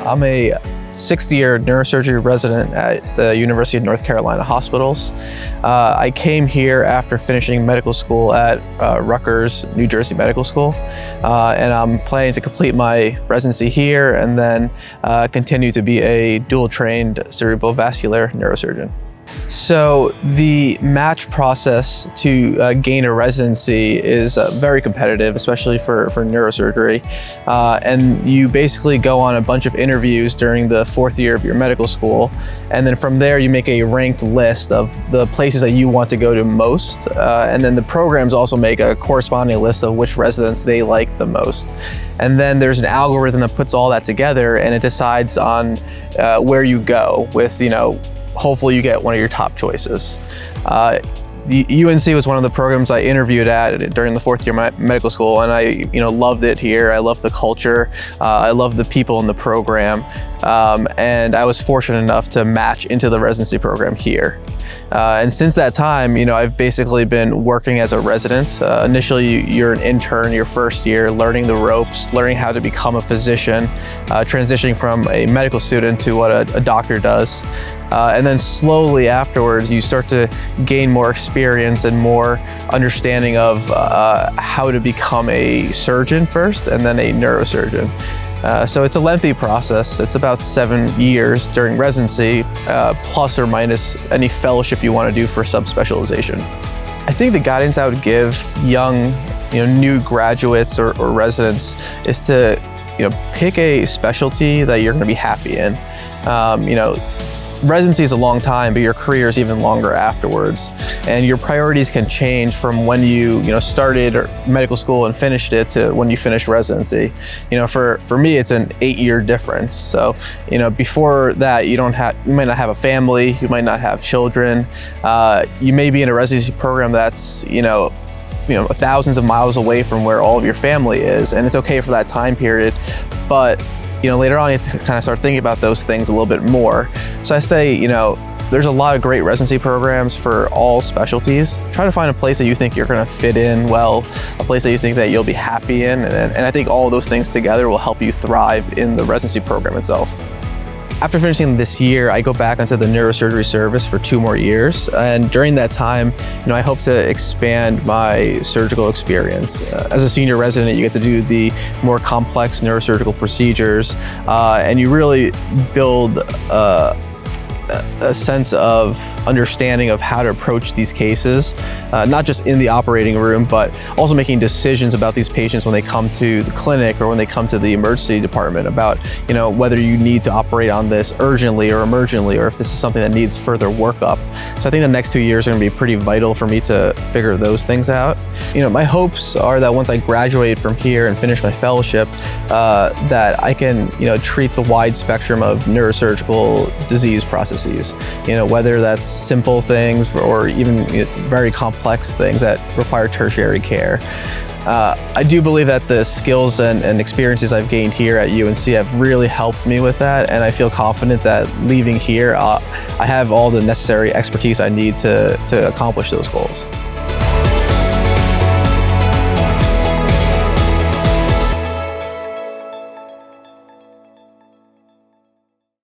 I'm a sixth-year neurosurgery resident at the University of North Carolina Hospitals. I came here after finishing medical school at Rutgers, New Jersey Medical School, and I'm planning to complete my residency here and then continue to be a dual-trained cerebrovascular neurosurgeon. So the match process to gain a residency is very competitive, especially for neurosurgery. And you basically go on a bunch of interviews during the fourth year of your medical school. And then from there, you make a ranked list of the places that you want to go to most. And then the programs also make a corresponding list of which residents they like the most. And then there's an algorithm that puts all that together and it decides on where you go with, hopefully you get one of your top choices. The UNC was one of the programs I interviewed at during the fourth year of medical school, and I loved it here. I loved the culture. I loved the people in the program. And I was fortunate enough to match into the residency program here. And since that time, I've basically been working as a resident. Initially, you're an intern your first year, learning the ropes, learning how to become a physician, transitioning from a medical student to what a doctor does. And then slowly afterwards, you start to gain more experience and more understanding of how to become a surgeon first and then a neurosurgeon. So it's a lengthy process. It's about 7 years during residency, plus or minus any fellowship you want to do for subspecialization. I think the guidance I would give young, new graduates or residents is to, pick a specialty that you're going to be happy in. Residency is a long time, but your career is even longer afterwards. And your priorities can change from when you started medical school and finished it to when you finished residency. For me, it's an 8-year difference. So, before that, you might not have a family, you might not have children. You may be in a residency program that's, thousands of miles away from where all of your family is, and it's okay for that time period. But later on, you have to kind of start thinking about those things a little bit more. So I say, there's a lot of great residency programs for all specialties. Try to find a place that you think you're going to fit in well, a place that you think that you'll be happy in, and I think all of those things together will help you thrive in the residency program itself. After finishing this year, I go back onto the neurosurgery service for 2 more years. And during that time, I hope to expand my surgical experience. As a senior resident, you get to do the more complex neurosurgical procedures, and you really build a sense of understanding of how to approach these cases, not just in the operating room, but also making decisions about these patients when they come to the clinic or when they come to the emergency department about, whether you need to operate on this urgently or emergently, or if this is something that needs further workup. So I think the next 2 years are going to be pretty vital for me to figure those things out. My hopes are that once I graduate from here and finish my fellowship, that I can, treat the wide spectrum of neurosurgical disease processes. Whether that's simple things or even very complex things that require tertiary care. I do believe that the skills and experiences I've gained here at UNC have really helped me with that, and I feel confident that leaving here, I have all the necessary expertise I need to accomplish those goals.